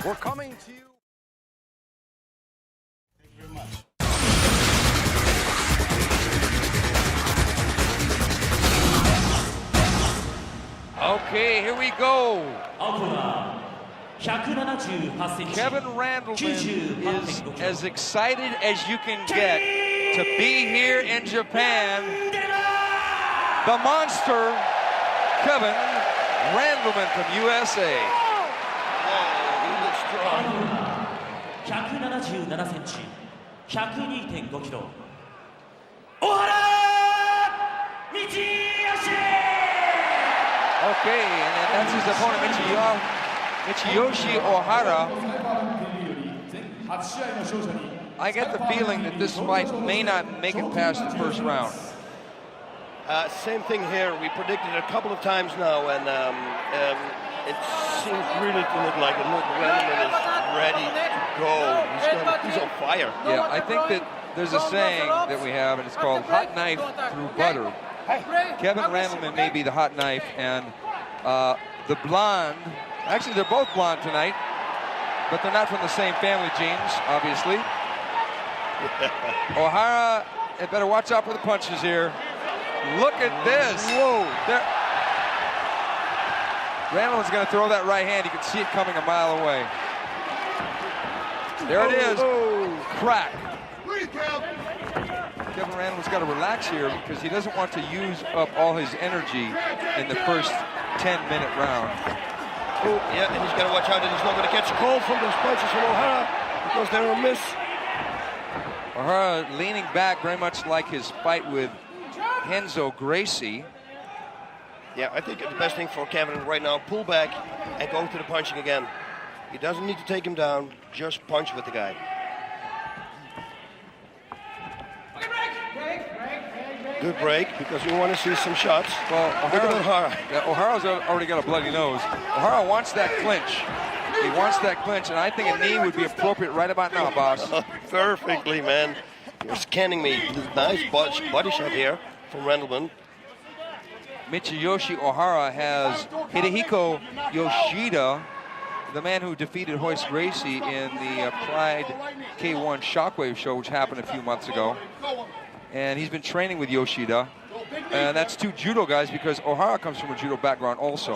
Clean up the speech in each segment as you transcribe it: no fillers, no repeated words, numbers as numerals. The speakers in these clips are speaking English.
We're coming to you. Thank you very much. Okay, here we go. Охara, 178cm. Kevin Randleman is as excited as you can get to be here in Japan. The monster, Kevin Randleman from USA. He looks strong. 177cm. 102.5kg. Охara! Mitиёси! Okay, and that's his opponent, Mitиёsi Охara. I get the feeling that this fight may not make it past the first round. Same thing here. We predicted it a couple of times now, and it seems really to look like Randleman is ready to go. He's on fire. Yeah, I think that there's a saying that we have, and it's called hot knife through butter. Kevin Randleman may be the hot knife, and the blonde, actually they're both blonde tonight, but they're not from the same family genes, obviously. Охара, had better watch out for the punches here. Look at this. Whoa. Randleman's going to throw that right hand. You can see it coming a mile away. There it is. Crack. Kevin Randleman's got to relax here because he doesn't want to use up all his energy in the first 10-minute round. Oh, yeah, and he's got to watch out that he's not going to catch a cold from those punches from Охара because they're a miss. Охara leaning back very much like his fight with Renzo Gracie. Yeah, I think the best thing for Kevin right now, pull back and go to the punching again. He doesn't need to take him down, just punch with the guy. Good break, because we want to see some shots. Well, Охara. O'Hara's already got a bloody nose. Охara wants that clinch. He wants that clinch, and I think a knee would be appropriate right about now, boss. Perfectly, man. You're scanning me. Nice body shot here from Randleman. Mitsuyoshi Охара has Hidehiko Yoshida, the man who defeated Royce Gracie in the Pride K1 Shockwave show, which happened a few months ago. And he's been training with Yoshida. And that's two judo guys because Охара comes from a judo background also.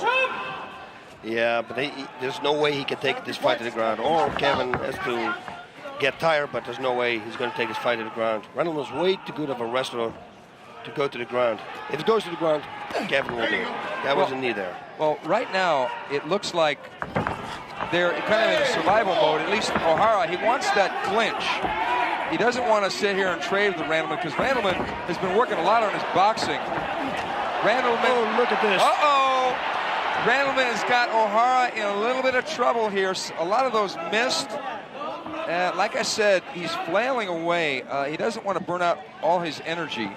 Yeah, but there's no way he can take this fight to the ground. Or Kevin has to get tired, but there's no way he's going to take this fight to the ground. Randleman's way too good of a wrestler to go to the ground. If it goes to the ground, Kevin will do it. That was a knee there. Well, right now, it looks like they're kind of in a survival mode. At least Охara, he wants that clinch. He doesn't want to sit here and trade with Randleman because Randleman has been working a lot on his boxing. Randleman, oh, look at this. Uh-oh! Randleman has got Охara in a little bit of trouble here. A lot of those missed. Like I said, he's flailing away. He doesn't want to burn out all his energy.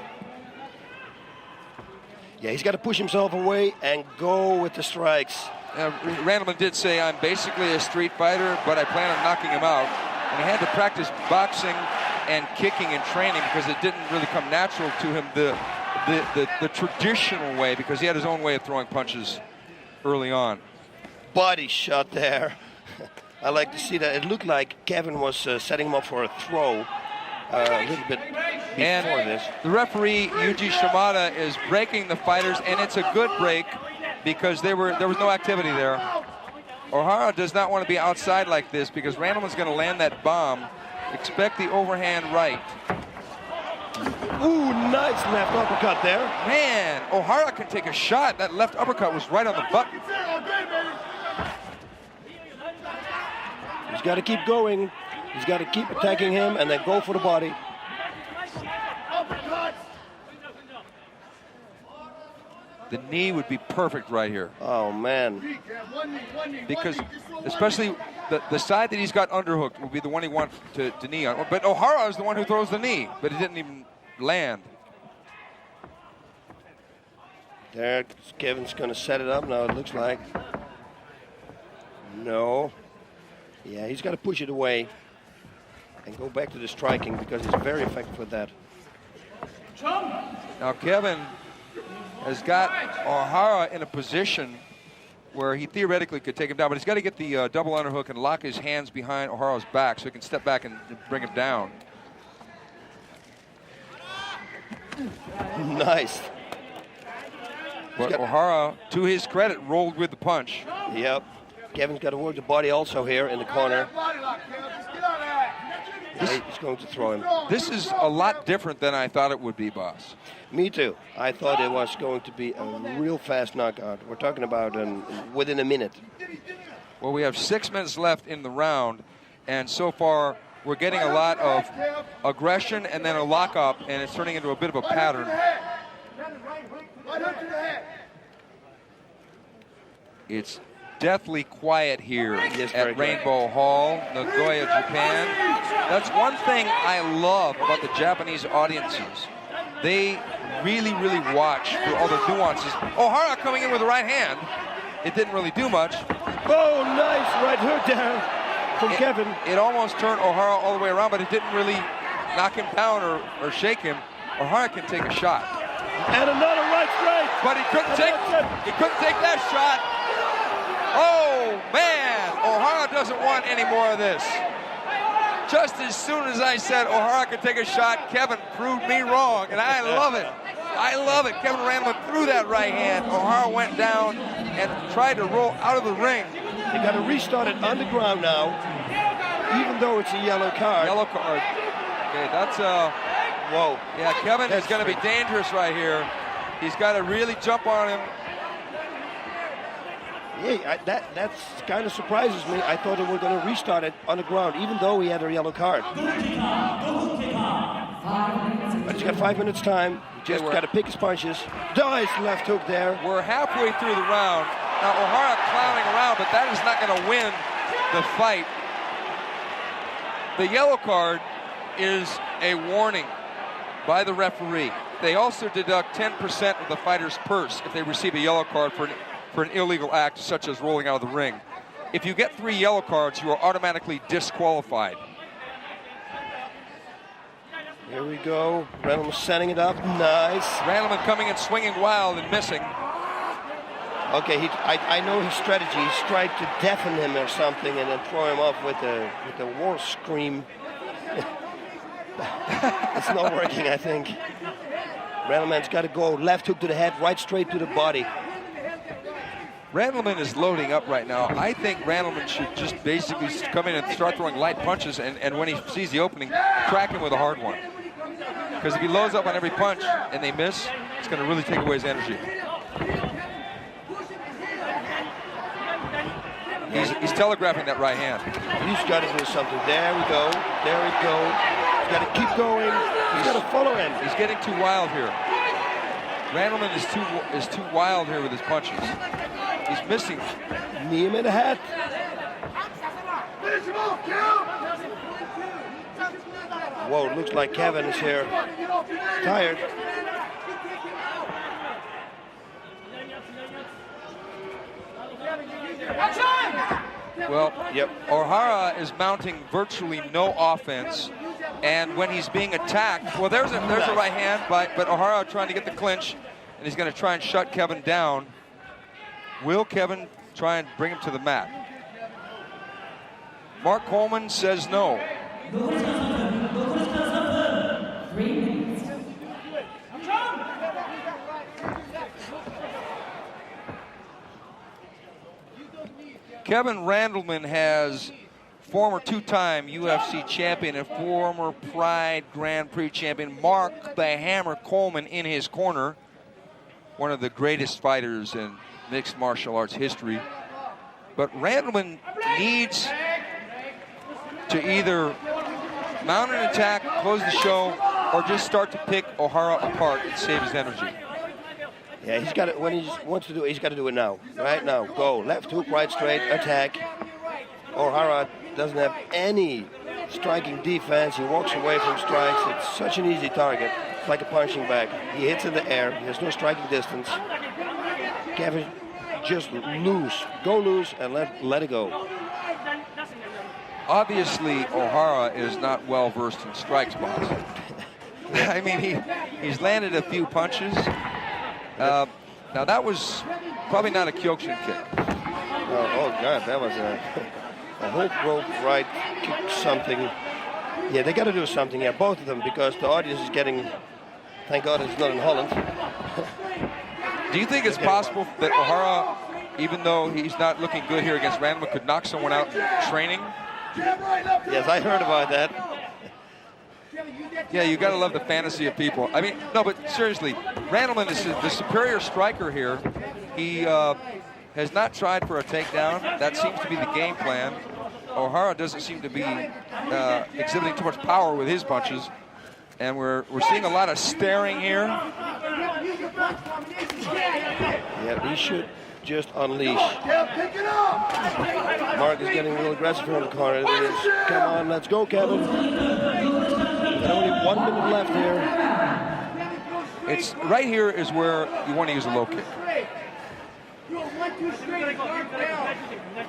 Yeah, he's got to push himself away and go with the strikes. Randleman did say, I'm basically a street fighter, but I plan on knocking him out. And he had to practice boxing and kicking and training because it didn't really come natural to him the traditional way because he had his own way of throwing punches early on. Body shot there. I like to see that. It looked like Kevin was setting him up for a throw a little bit before this. The referee, Yuji Shimada, is breaking the fighters, and it's a good break because there was no activity there. Охara does not want to be outside like this because Randleman's going to land that bomb. Expect the overhand right. Ooh, nice left uppercut there. Man, Охара can take a shot. That left uppercut was right on the button. He's got to keep going. He's got to keep attacking him and then go for the body. The knee would be perfect right here. Oh, man. Because especially the side that he's got underhooked will be the one he wants to knee on. But Охara is the one who throws the knee, but it didn't even land. There, Kevin's going to set it up now, it looks like. No. Yeah, he's got to push it away and go back to the striking because he's very effective with that. Now Kevin has got Охara in a position where he theoretically could take him down, but he's got to get the double underhook and lock his hands behind Ohara's back so he can step back and bring him down. Nice. But Ohara, to his credit, rolled with the punch. Yep. Kevin's got to work the body also here in the corner. He's going to throw him. This is a lot different than I thought it would be, boss. Me too. I thought it was going to be a real fast knockout. We're talking about within a minute. Well, we have 6 minutes left in the round, and so far we're getting a lot of aggression and then a lockup, and it's turning into a bit of a pattern. It's deathly quiet here at Rainbow Hall, Nagoya, Japan. That's one thing I love about the Japanese audiences. They really, really watch for all the nuances. Ohara coming in with the right hand. It didn't really do much. Oh, nice right hook down from Kevin. It almost turned Ohara all the way around, but it didn't really knock him down or shake him. Ohara can take a shot. And another right straight. But he couldn't take that shot. Oh, man. Ohara doesn't want any more of this. Just as soon as I said Ohara could take a shot, Kevin proved me wrong, and I love it. I love it. Kevin Randleman threw that right hand. Ohara went down and tried to roll out of the ring. They got to restart it on the ground now, even though it's a yellow card. Yellow card. Okay, that's whoa. Yeah, Kevin is going to be dangerous right here. He's got to really jump on him. Yeah, that kind of surprises me. I thought they were going to restart it on the ground, even though he had a yellow card. But he's got 5 minutes time. He just got to pick his punches. Nice left hook there. We're halfway through the round. Now Ohara clowning around, but that is not going to win the fight. The yellow card is a warning by the referee. They also deduct 10% of the fighter's purse if they receive a yellow card for an illegal act such as rolling out of the ring. If you get 3 yellow cards, you are automatically disqualified. Here we go. Randleman setting it up. Nice. Randleman coming and swinging wild and missing. Okay, I know his strategy. He's tried to deafen him or something and then throw him off with a war scream. It's not working, I think. Randleman's got to go left hook to the head, right straight to the body. Randleman is loading up right now. I think Randleman should just basically come in and start throwing light punches, and when he sees the opening, crack him with a hard one. Because if he loads up on every punch and they miss, it's going to really take away his energy. He's telegraphing that right hand. He's got to do something. There we go. There we go. He's got to keep going. He's got to follow him. He's getting too wild here. Randleman is too wild here with his punches. He's missing. Knee him in the head. Whoa, it looks like Kevin is here. Tired. Well, Ohara is mounting virtually no offense, and when he's being attacked, well, there's a right hand, but Ohara trying to get the clinch, and he's going to try and shut Kevin down. Will Kevin try and bring him to the mat? Mark Coleman says no. Kevin Randleman has former 2-time UFC champion and former Pride Grand Prix champion Mark the Hammer Coleman in his corner. One of the greatest fighters in mixed martial arts history. But Randleman needs to either mount an attack, close the show, or just start to pick Ohara apart and save his energy. Yeah, he's got it. When he wants to do it, he's got to do it now. Right now. Go. Left hook, right straight, attack. Ohara doesn't have any striking defense. He walks away from strikes. It's such an easy target. It's like a punching bag. He hits in the air. There's no striking distance. Kevin, just loose. Go loose and let it go. Obviously, Ohara is not well versed in strikes, boss. I mean, he's landed a few punches. Now that was probably not a Kyokushin kick. Oh God, that was a hook rope right kick something. Yeah, they got to do something here, both of them, because the audience is getting. Thank God it's not in Holland. Do you think it's possible that Охара, even though he's not looking good here against Randleman, could knock someone out in training? Yes, I heard about that. Yeah, you got to love the fantasy of people. I mean, no, but seriously, Randleman is the superior striker here. He has not tried for a takedown. That seems to be the game plan. Охара doesn't seem to be exhibiting too much power with his punches. And we're seeing a lot of staring here. Yeah, he should just unleash. Mark is getting a little aggressive here in the corner. Come on, let's go, Kevin. There's only 1 minute left here. It's right here is where you want to use a low kick.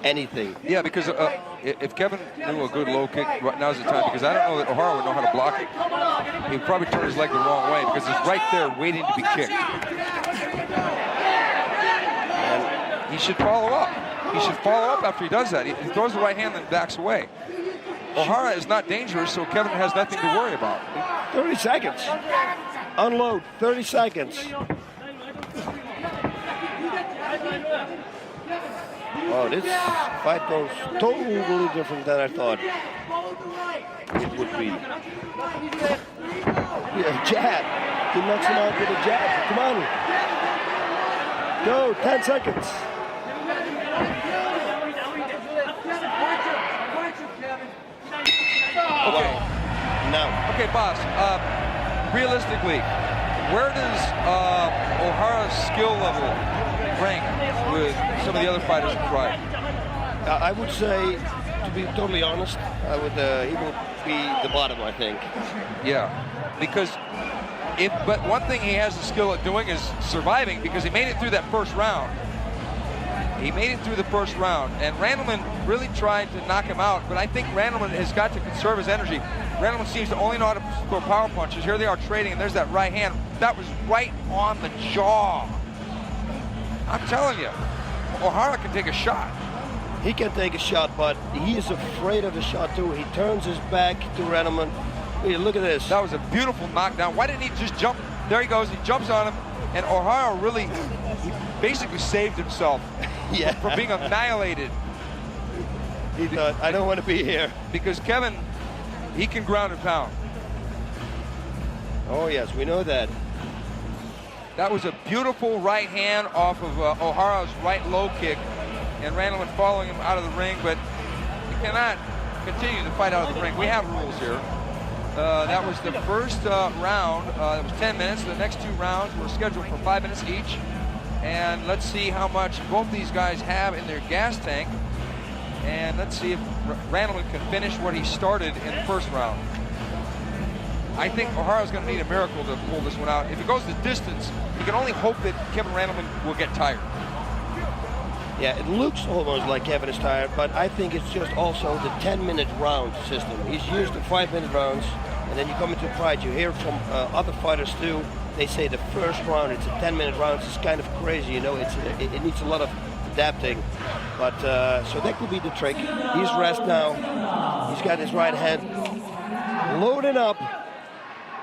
Anything. Yeah, because if Kevin knew a good low kick, right now's the time, because I don't know that Охара would know how to block it. He would probably turn his leg the wrong way because it's right there waiting to be kicked. And he should follow up. He should follow up after he does that. He throws the right hand and backs away. Охара is not dangerous, so Kevin has nothing to worry about. 30 seconds. Unload, 30 seconds. Oh, this fight goes totally different than I thought it would be. Yeah, jab. He knocks him out with a jab. Come on. Go, 10 seconds. Okay. Now. Okay, boss. Realistically, where does Охara's skill level rank with some of the other fighters in Pride? I would say, to be totally honest, he will be the bottom, I think. Yeah, because but one thing he has the skill at doing is surviving, because he made it through that first round. He made it through the first round, and Randleman really tried to knock him out, but I think Randleman has got to conserve his energy. Randleman seems to only know how to throw power punches. Here they are trading, and there's that right hand. That was right on the jaw. I'm telling you, Охара can take a shot. He can take a shot, but he is afraid of the shot too. He turns his back to Randleman. Hey, look at this. That was a beautiful knockdown. Why didn't he just jump? There he goes. He jumps on him, and Охара really, he basically saved himself from being annihilated. He thought, I don't want to be here. Because Kevin, he can ground and pound. Oh yes, we know that. That was a beautiful right hand off of Охara's right low kick, and Randleman following him out of the ring, but he cannot continue to fight out of the ring. We have rules here. That was the first round. It was 10 minutes. The next two rounds were scheduled for 5 minutes each. And let's see how much both these guys have in their gas tank. And let's see if Randleman can finish what he started in the first round. I think Охara's going to need a miracle to pull this one out. If it goes the distance, he can only hope that Kevin Randleman will get tired. Yeah, it looks almost like Kevin is tired, but I think it's just also the 10-minute round system. He's used to 5-minute rounds, and then you come into Pride, you hear from other fighters too. They say the first round, it's a 10-minute round. It's kind of crazy, you know. It needs a lot of adapting, but so that could be the trick. He's rest now. He's got his right hand loading up,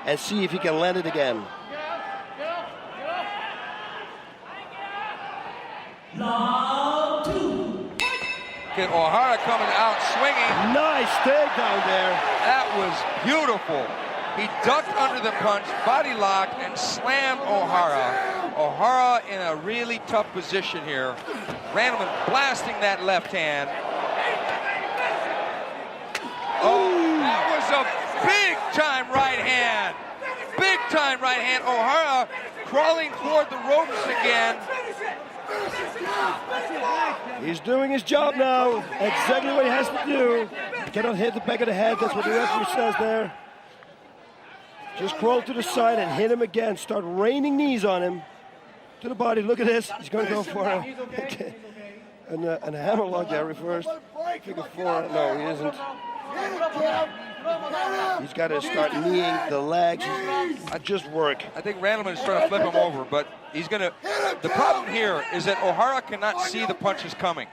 and see if he can land it again. Round two. Get Охara coming out swinging. Nice takedown there. That was beautiful. He ducked under the punch, body locked, and slammed Охара. Охara in a really tough position here. Randleman blasting that left hand. Oh, that was a big-time right hand. Big-time right hand. Охara crawling toward the ropes again. He's doing his job now. Exactly what he has to do. He cannot hit the back of the head. That's what the referee says there. Just crawl to the side and hit him again. Start raining knees on him. To the body. Look at this. He's going to go for him. a hammerlock there, reversed. Figure 4. No, he isn't. He's got to start kneeing the legs. Just work. I think Randleman is trying to flip him over, but he's going to... The problem here is that Охара cannot see the punches coming.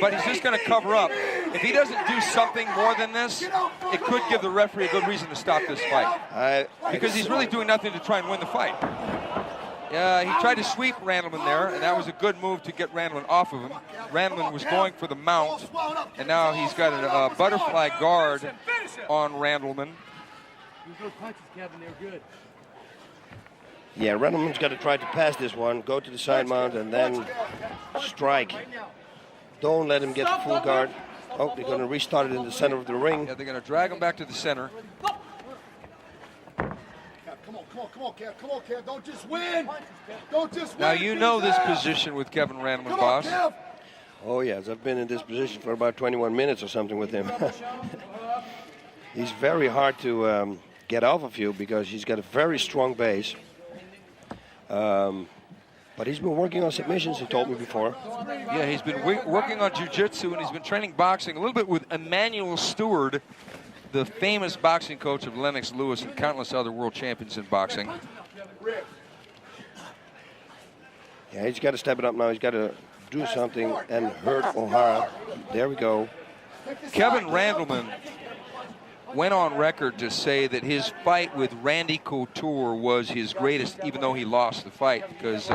But he's just going to cover up. If he doesn't do something more than this, it could give the referee a good reason to stop this fight. Because he's really doing nothing to try and win the fight. He tried to sweep Randleman there, and that was a good move to get Randleman off of him. Randleman was going for the mount, and now he's got a butterfly guard on Randleman. Yeah, Randleman's got to try to pass this one, go to the side mount, and then strike. Don't let him get the full guard. Oh, they're going to restart it in the center of the ring. Yeah, they're going to drag him back to the center. Come on, Kev. Don't just win. Don't just win. Now, you know this position with Kevin Randleman, boss. Oh, yes. I've been in this position for about 21 minutes or something with him. He's very hard to get off of you because he's got a very strong base. But he's been working on submissions, he told me before. Yeah, he's been working on jiu-jitsu, and he's been training boxing a little bit with Emmanuel Stewart, the famous boxing coach of Lennox Lewis and countless other world champions in boxing. Yeah, he's got to step it up now. He's got to do something and hurt Охара. There we go. Kevin Randleman went on record to say that his fight with Randy Couture was his greatest, even though he lost the fight, because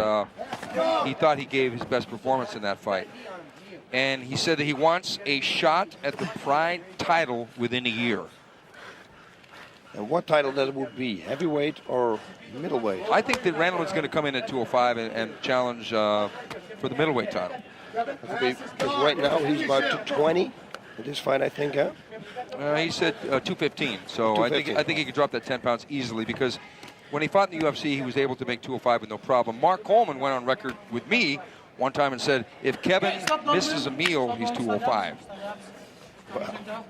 he thought he gave his best performance in that fight. And he said that he wants a shot at the Pride title within a year. And what title that would be, heavyweight or middleweight? I think that Randleman's going to come in at 205 and challenge for the middleweight title. Because right now he's about 220 in this fight, I think, huh? He said 215, so 215. I think he could drop that 10 pounds easily, because when he fought in the UFC, he was able to make 205 with no problem. Mark Coleman went on record with me one time and said, if Kevin misses a meal, he's 205. Wow.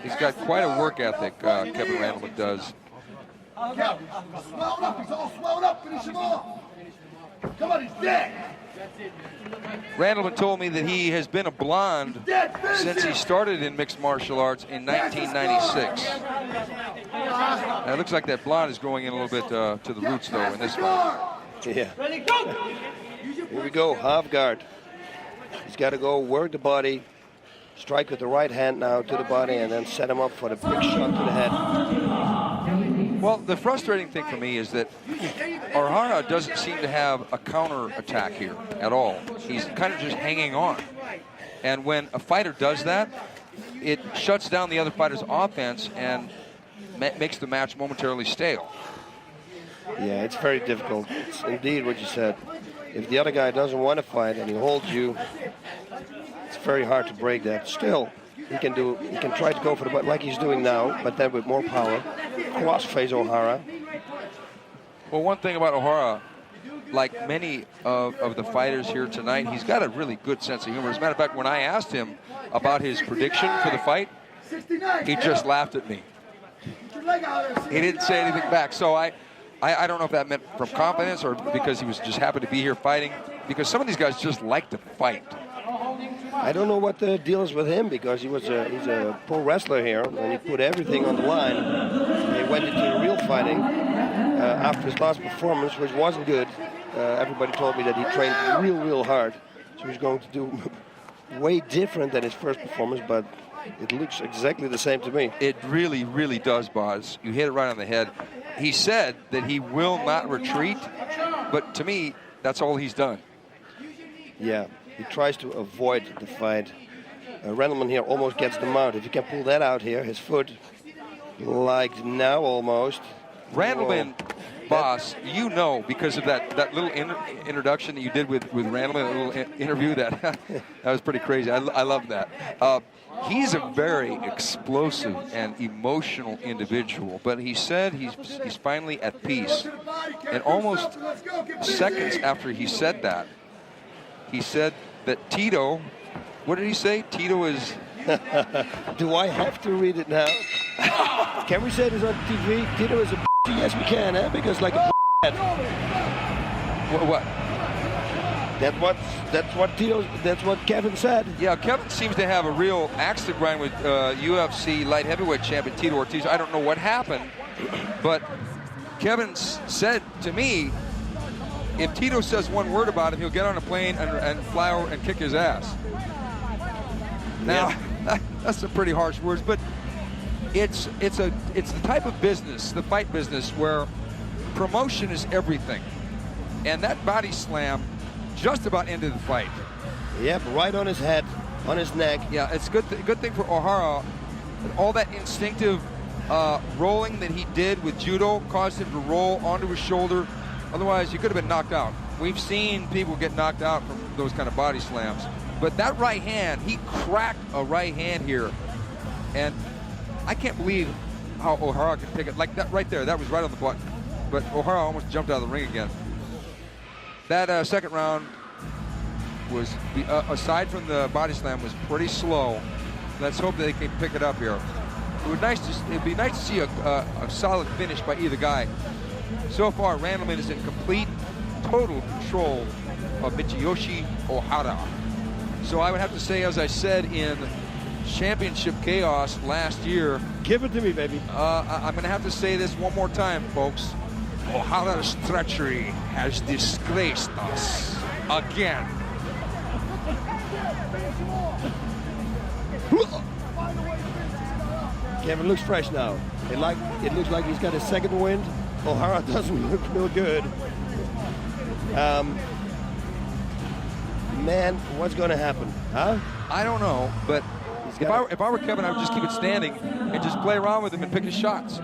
He's got quite a work ethic, Kevin Randleman does. He's all swelled up. Finish him off. Come on, he's dead. Randleman told me that he has been a blonde since he started in mixed martial arts in 1996. Now, it looks like that blonde is growing in a little bit to the roots, though, in this fight. Yeah. Here we go, half guard. He's got to go work the body, strike with the right hand now to the body, and then set him up for the big shot to the head. Well, the frustrating thing for me is that Охara doesn't seem to have a counter attack here at all. He's kind of just hanging on. And when a fighter does that, it shuts down the other fighter's offense and makes the match momentarily stale. Yeah, it's very difficult. It's indeed what you said. If the other guy doesn't want to fight and he holds you, it's very hard to break that. Still, he can try to go for the butt like he's doing now, but then with more power. Cross-face Охара. Well, one thing about Охara, like many of the fighters here tonight, he's got a really good sense of humor. As a matter of fact, when I asked him about his prediction for the fight, he just laughed at me. He didn't say anything back. So I don't know if that meant from confidence or because he was just happy to be here fighting, because some of these guys just like to fight. I don't know what the deal is with him, because he's a pro wrestler here, and he put everything on the line. He went into the real fighting after his last performance, which wasn't good. Everybody told me that he trained real hard, so he's going to do way different than his first performance, but it looks exactly the same to me. It really does, Boz. You hit it right on the head. He said that he will not retreat, but to me, that's all he's done. Yeah, he tries to avoid the fight. Randleman here almost gets the mount. If he can pull that out here, his foot, like now almost. Randleman, boss, you know, because of that little introduction that you did with Randleman, a little interview, that was pretty crazy. I love that. He's a very explosive and emotional individual, but he said he's finally at peace. And almost seconds after he said that, he said that Tito, what did he say? Tito is... Do I have to read it now? Can we say this on TV? Tito is a Yes, we can, because like a What? That's what Kevin said. Yeah, Kevin seems to have a real axe to grind with UFC light heavyweight champion Tito Ortiz. I don't know what happened, but Kevin said to me, if Tito says one word about him, he'll get on a plane and fly over and kick his ass. Now, that's some pretty harsh words, but it's the type of business, the fight business, where promotion is everything. And that body slam just about ended the fight. Yep, right on his head, on his neck. Yeah, it's good thing for Охара. All that instinctive rolling that he did with judo caused him to roll onto his shoulder. Otherwise, he could have been knocked out. We've seen people get knocked out from those kind of body slams. But that right hand, he cracked a right hand here. And I can't believe how Охара can pick it. Like that right there, that was right on the button. But Охара almost jumped out of the ring again. That second round was, aside from the body slam, was pretty slow. Let's hope that they can pick it up here. It'd be nice to see a solid finish by either guy. So far, Randleman is in complete, total control of Mitиёси Охара. So I would have to say, as I said in Championship Chaos last year, give it to me, baby. I'm going to have to say this one more time, folks. Охara's treachery has disgraced us again. Kevin looks fresh now. It looks like he's got a second wind. Охara doesn't look real good. Man, what's going to happen? Huh? I don't know, but if I were Kevin, I would just keep it standing and just play around with him and pick his shots.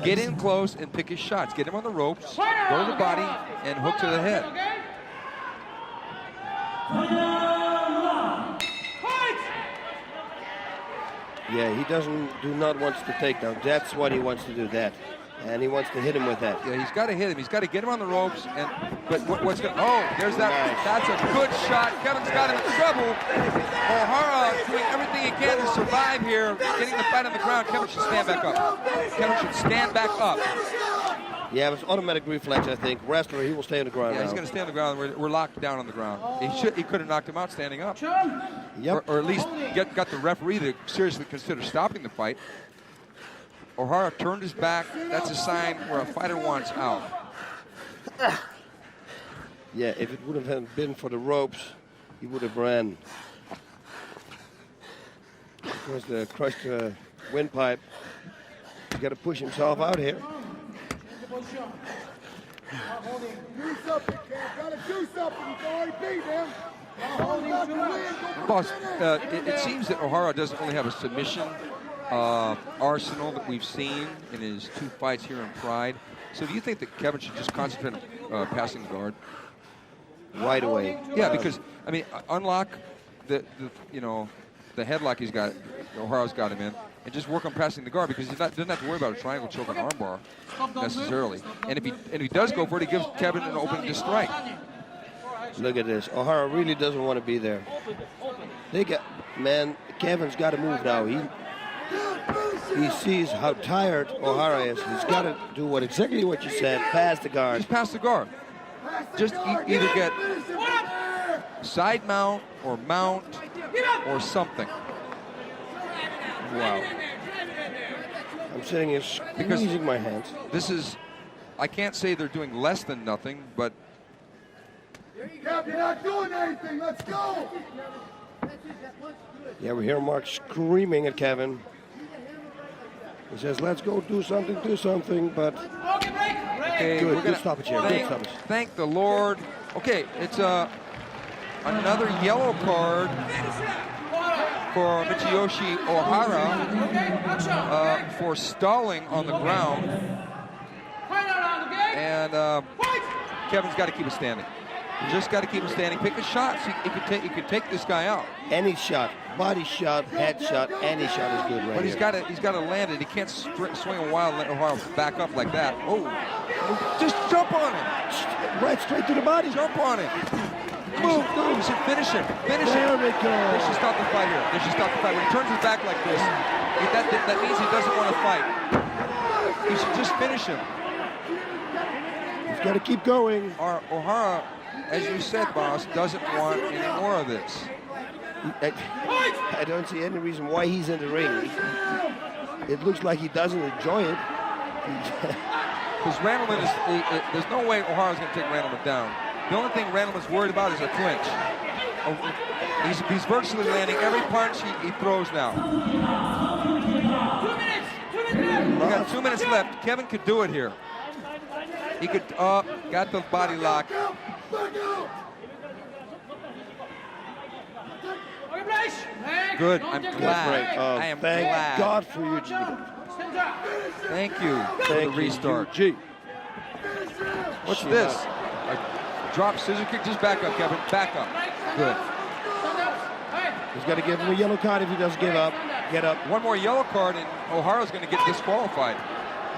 Get in close and pick his shots. Get him on the ropes, go to the body, and hook to the head. Yeah, he do not want to take down. That's what he wants to do, that. And he wants to hit him with that. Yeah, he's got to hit him. He's got to get him on the ropes. But what's going? Oh, there's that. Nice. That's a good shot. Kevin's got him in trouble. Охара doing everything he can to survive here, getting the fight on the ground. Kevin should stand back up. Kevin should stand back up. Yeah, it's automatic reflex, I think. Wrestler, he will stay on the ground. Yeah, now. he's going to stay on the ground. We're locked down on the ground. He could have knocked him out standing up. Yep. Or at least got the referee to seriously consider stopping the fight. Охara turned his back. That's a sign where a fighter wants out. Yeah, if it would have been for the ropes, he would have ran. Because the crushed windpipe, he's got to push himself out here. Do something, Kev. Gotta do something. He's already beat him. Boss, it seems that Охara doesn't really have a submission arsenal that we've seen in his two fights here in Pride. So do you think that Kevin should just concentrate on passing the guard? Right away. Yeah, because, I mean, unlock the headlock he's got, Охara's got him in, and just work on passing the guard, because he doesn't have to worry about a triangle choke and armbar necessarily. And if he does go for it, he gives Kevin an opening to strike. Look at this. Охara really doesn't want to be there. Kevin's got to move now. He sees how tired Охara is. He's got to do exactly what you said, pass the guard. Just pass the guard. Just either get side mount or something. Wow. I'm sitting here squeezing my hands. This is, I can't say they're doing less than nothing, but... Kev, you're not doing anything. Let's go. Yeah, we hear Mark screaming at Kevin. He says, let's go do something, but... Okay, good stoppage here, good stoppage. Thank the Lord. Okay, it's another yellow card for Mitиёси Охara for stalling on the ground. And Kevin's got to keep it standing. You just got to keep him standing. Pick his shots. He could take this guy out. Any shot, body shot, head shot, any shot is good right But here. he's got to land it. He can't swing a while and let Охара back up like that. Oh, just jump on him. Right straight to the body. Jump on him. Move. You should finish him. Finish him. There we go. They should stop the fight here. They should stop the fight. When he turns his back like this, that means he doesn't want to fight. You should just finish him. He's got to keep going. Охara, as you said, boss, doesn't want any more of this. I don't see any reason why he's in the ring. It looks like he doesn't enjoy it. Because Randleman there's no way O'Hara's going to take Randleman down. The only thing Randleman's worried about is a clinch. He's virtually landing every punch he throws now. 2 minutes. We got 2 minutes left. Kevin could do it here. He could, got the body lock. Good, I'm glad. I am thank glad. God for you, G. Thank you for the restart. G. What's this? A drop scissor kick. Just back up, Kevin. Back up. Good. He's got to give him a yellow card if he doesn't give up. Get up. One more yellow card and O'Hara's going to get disqualified.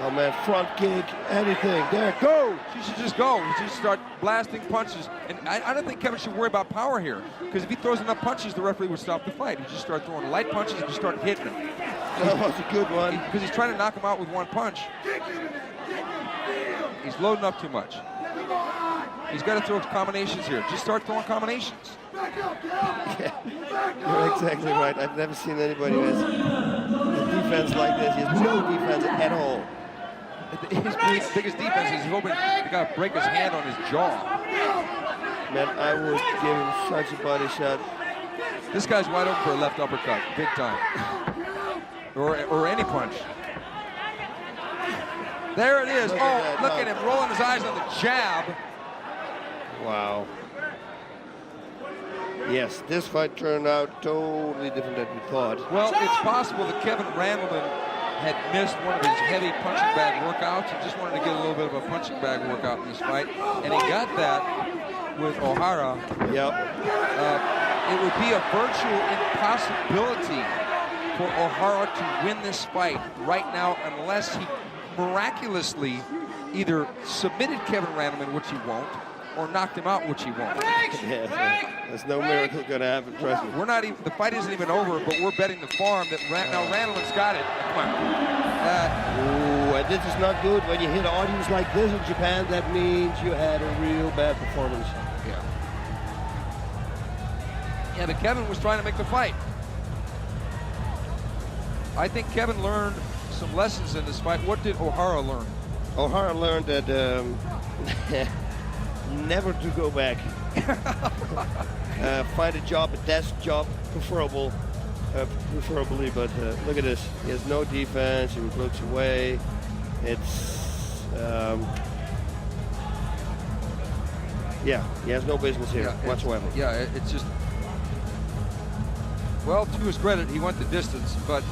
Oh man, front kick, anything. There, go! She should just go. She should start blasting punches. And I don't think Kevin should worry about power here. Because if he throws enough punches, the referee would stop the fight. He'd just start throwing light punches and just start hitting him. That was a good one. Because he's trying to knock him out with one punch. He's loading up too much. He's got to throw combinations here. Just start throwing combinations. Yeah, you're exactly right. I've never seen anybody who has a defense like this. He has no defense at all. His biggest defense is he's hoping the guy to break his hand on his jaw. Man, I would give him such a body shot. This guy's wide open for a left uppercut, big time. or any punch. There it is. Look at him rolling his eyes on the jab. Wow. Yes, this fight turned out totally different than we thought. Well, it's possible that Kevin Randleman had missed one of his heavy punching bag workouts and just wanted to get a little bit of a punching bag workout in this fight. And he got that with Охара. Yep. It would be a virtual impossibility for Охара to win this fight right now unless he miraculously either submitted Kevin Randleman, which he won't, or knocked him out, which he won't. Yeah, there's no miracle gonna happen, trust me. We're not even, the fight isn't even over, but we're betting the farm that now Randleman's got it. Come on. Ooh, and this is not good. When you hit an audience like this in Japan, that means you had a real bad performance. Yeah. Yeah, but Kevin was trying to make the fight. I think Kevin learned some lessons in this fight. What did Охара learn? Охара learned that never to go back. Find a job, a desk job, preferably. But look at this. He has no defense. He looks away. It's yeah. He has no business here whatsoever. Yeah, it's just. Well, to his credit, he went the distance, but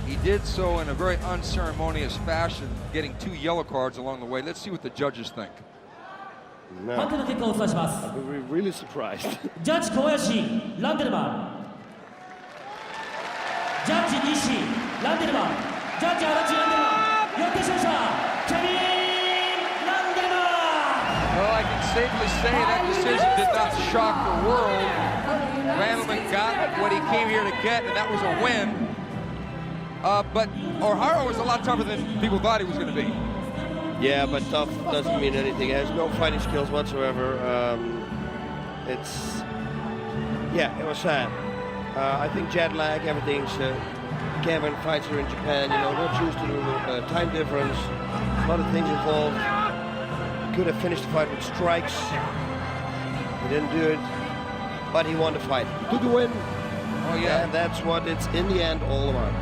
he did so in a very unceremonious fashion, getting 2 yellow cards along the way. Let's see what the judges think. No. 判定の結果をお伝えします。 We're really surprised. ジャッジ小林、ランデルマン。ジャッジ西、ランデルマン。ジャッジ足立、ランデルマン。よって勝者、ケビン・ランデルマン。 Well, I can safely say that decision did not shock the world. Randleman got what he came here to get, and that was a win. But Охара was a lot tougher than people thought he was going to be. Yeah, but tough doesn't mean anything. He has no fighting skills whatsoever. It was sad. I think jet lag, everything's. Kevin fights here in Japan, not used to the time difference. A lot of things involved. He could have finished the fight with strikes. He didn't do it, but he won the fight. Took the win. Oh yeah, and that's what it's in the end all about.